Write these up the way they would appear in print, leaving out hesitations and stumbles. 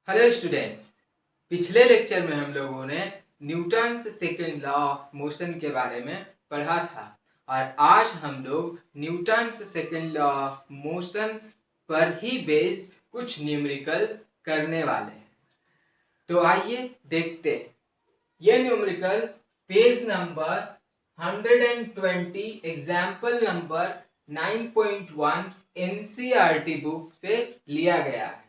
Hello students, पिछले lecture में हम लोगों ने Newton second law of motion के बारे में पढ़ा था और आज हम लोग Newton second law of motion पर ही बेस्ड कुछ न्यूमेरिकल्स करने वाले हैं। तो आइए देखते हैं। ये numerical page number 120 example number 9.1 NCERT book से लिया गया है।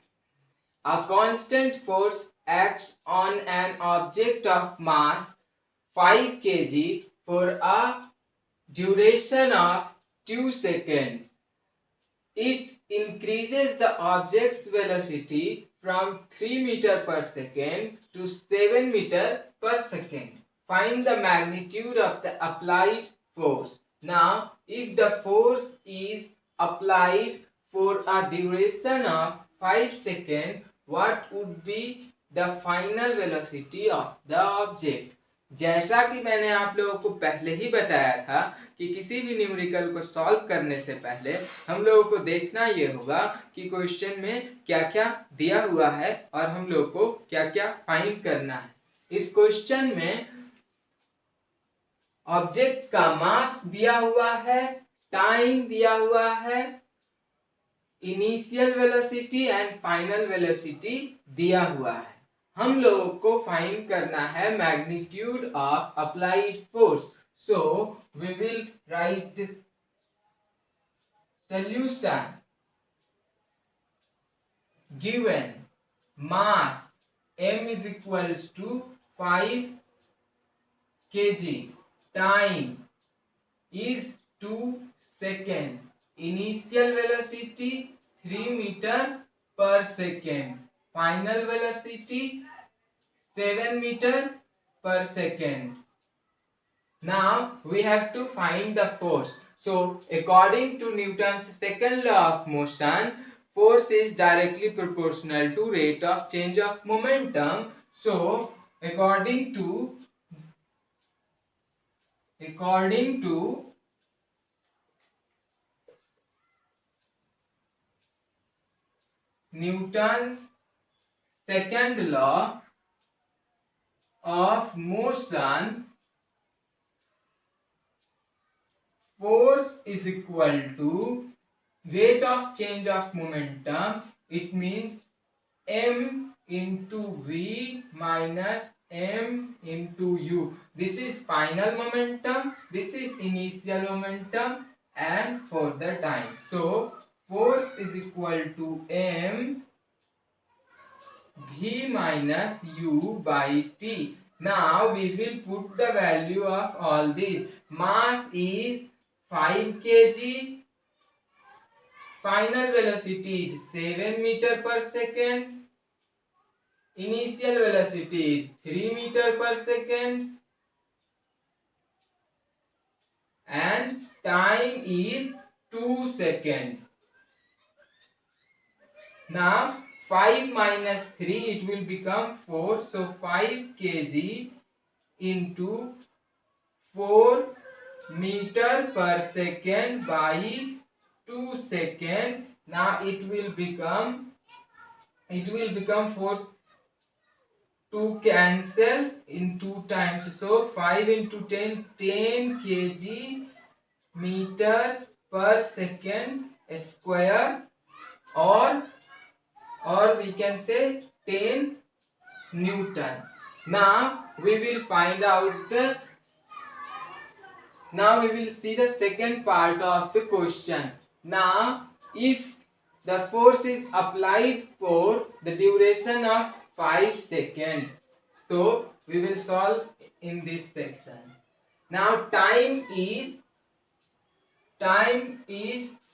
A constant force acts on an object of mass 5 kg for a duration of 2 seconds. It increases the object's velocity from 3 meter per second to 7 meter per second. Find the magnitude of the applied force. Now, if the force is applied for a duration of 5 seconds, what would be the final velocity of the object? जैसा कि मैंने आप लोगों को पहले ही बताया था कि किसी भी न्यूमेरिकल को सॉल्व करने से पहले हम लोगों को देखना ये होगा कि क्वेश्चन में क्या क्या दिया हुआ है और हम लोग को क्या क्या फाइंड करना है। इस क्वेश्चन में ऑब्जेक्ट का मास दिया हुआ है, टाइम दिया हुआ है, initial velocity and final velocity दिया हुआ है। हम लोगों को फाइंड करना है magnitude of applied force. So we will write this solution. Given mass m is equals to 5 kg, time is 2 seconds, initial velocity 3 meter per second, final velocity 7 meter per second. Now we have to find the force. So according to Newton's second law of motion, force is directly proportional to rate of change of momentum. So according to Newton's second law of motion, force is equal to rate of change of momentum. It means m into v minus m into u. This is final momentum, this is initial momentum, and for the time. So force is equal to m v minus u by t. Now we will put the value of all these. Mass is 5 kg, final velocity is 7 meter per second, initial velocity is 3 meter per second, and time is 2 seconds. Now 5 minus 3, it will become 4. So 5 kg into 4 meter per second by 2 seconds. Now it will become force to cancel in 2 times. So 5 into 10 kg meter per second square, or we can say 10 Newton. Now we will see the second part of the question. Now if the force is applied for the duration of 5 seconds, so we will solve in this section. Now time is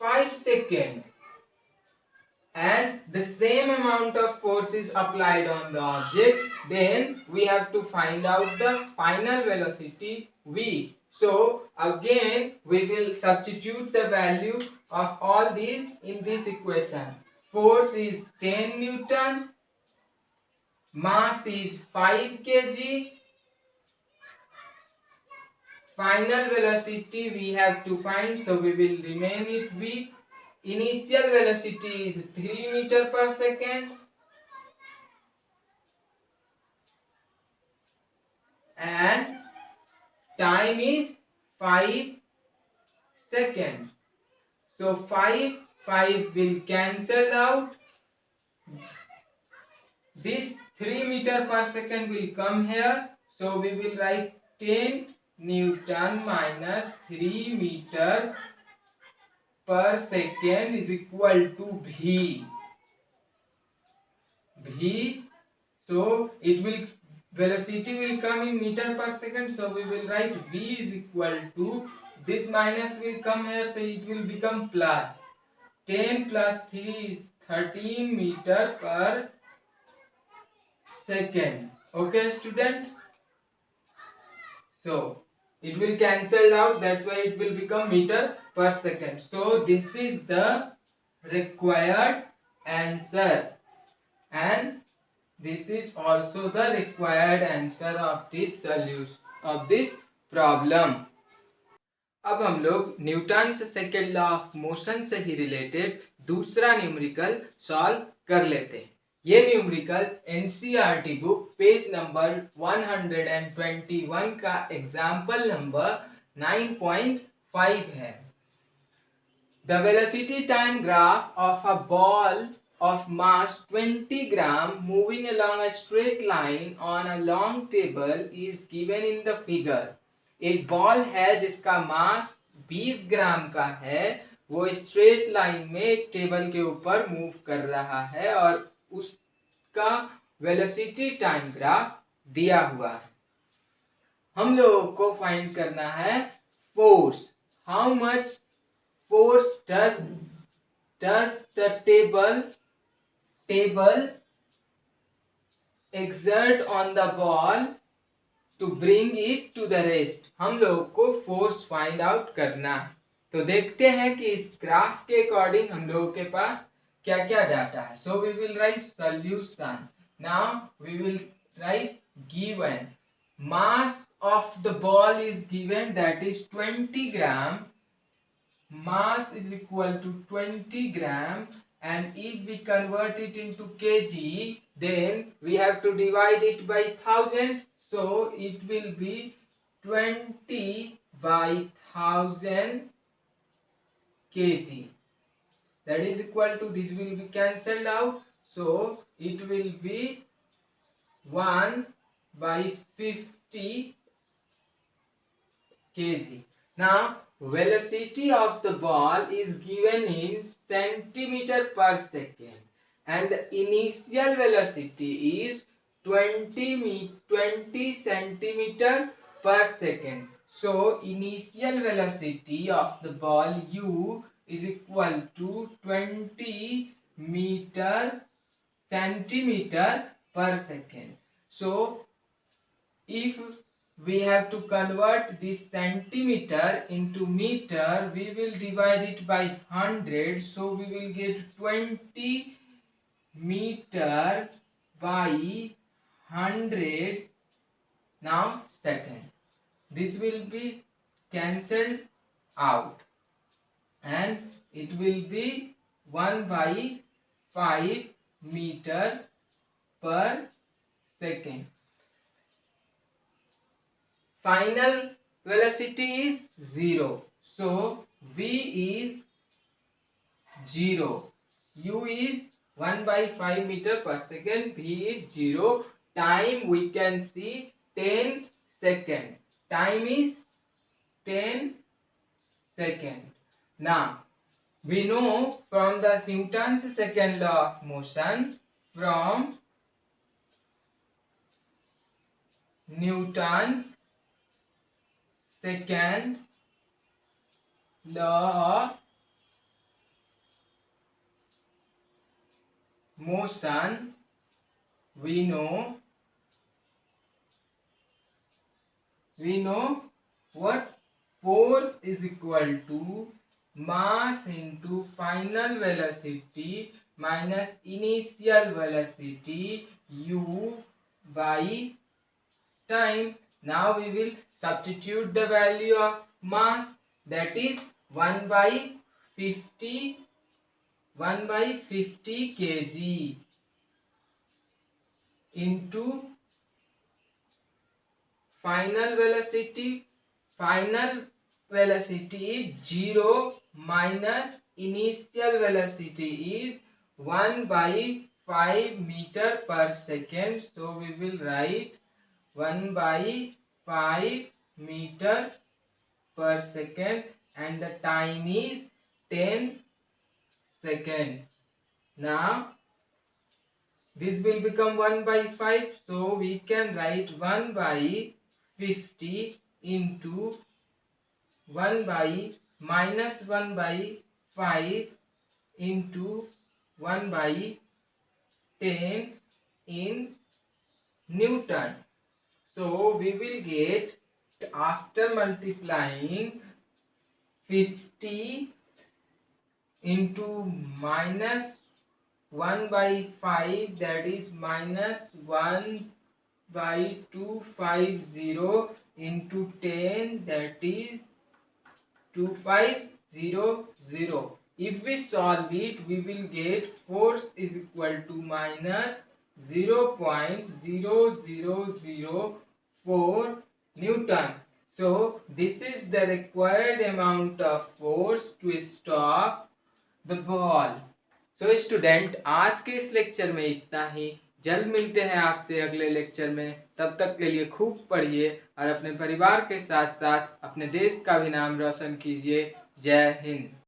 5 seconds, and the same amount of force is applied on the object. Then we have to find out the final velocity v. So again we will substitute the value of all these in this equation. Force is 10 Newton, mass is 5 kg, final velocity we have to find, so we will remain it v. Initial velocity is 3 meter per second, and time is 5 seconds. So 5 will cancel out. This 3 meter per second will come here. So we will write 10 Newton minus 3 meter per second is equal to V. So it will, velocity will come in meter per second. So we will write V is equal to, this minus will come here, so it will become plus. 10 plus 3 is 13 meter per second. Okay, student? So it will cancel out, that's why it will become meter per second. So this is the required answer, and this is also the required answer of this solution of this problem. अब हम लोग Newton से second law of motion से ही related दूसरा numerical solve कर लेते हैं। ये numerical NCERT book page number 121 का एग्जाम्पल नंबर 9.5 है। The velocity time graph of a ball of mass 20 gram moving along a straight line on a long table is given in the figure. एक ball है जिसका मास 20 ग्राम का है, वो straight line में एक टेबल के ऊपर मूव कर रहा है और उसका वेलोसिटी टाइम ग्राफ दिया हुआ है। हम लोगों को फाइंड करना है force. How much force does the table exert on the ball to bring it to the rest? हम लोग को फोर्स फाइंड आउट करना है। तो देखते हैं कि इस ग्राफ के अकॉर्डिंग हम लोगों के पास क्या क्या डाटा है। So we will write solution. Now we will write given mass of the ball is given, that is 20 gram. Mass is equal to 20 gram, and if we convert it into kg, then we have to divide it by 1000, so it will be 20 by 1000 kg. That is equal to, this will be cancelled out, so it will be 1 by 50 kg. Now velocity of the ball is given in centimeter per second, and the initial velocity is 20 centimeter per second. So initial velocity of the ball u is equal to 20 centimeter per second. So if we have to convert this centimeter into meter, we will divide it by 100, so we will get 20 meter by 100 now second. This will be cancelled out and it will be 1 by 5 meter per second. Final velocity is 0. So v is 0. U is 1 by 5 meter per second. V is 0. Time we can see 10 seconds. Time is 10 seconds. Now we know from the Newton's second law of motion, from Newton's second law of motion, we know what force is equal to mass into final velocity minus initial velocity u by time. Now we will substitute the value of mass, that is 1 by 50 kg into final velocity is 0 minus initial velocity is 1 by 5 meter per second. So we will write 1 by 5 meter per second and the time is 10 seconds. Now this will become 1 by 5, so we can write 1 by 50 into 1 by minus 1 by 5 into 1 by 10 in Newton. So we will get, after multiplying 50 into minus 1 by 5, that is minus 1 by 250 into 10, that is 2500. If we solve it, we will get force is equal to minus 0.0004 Newton. So this is the required amount of force to stop the ball. So student, आज के इस lecture में इतना ही। जल्द मिलते हैं आपसे अगले लेक्चर में। तब तक के लिए खूब पढ़िए और अपने परिवार के साथ साथ अपने देश का भी नाम रोशन कीजिए। जय हिंद।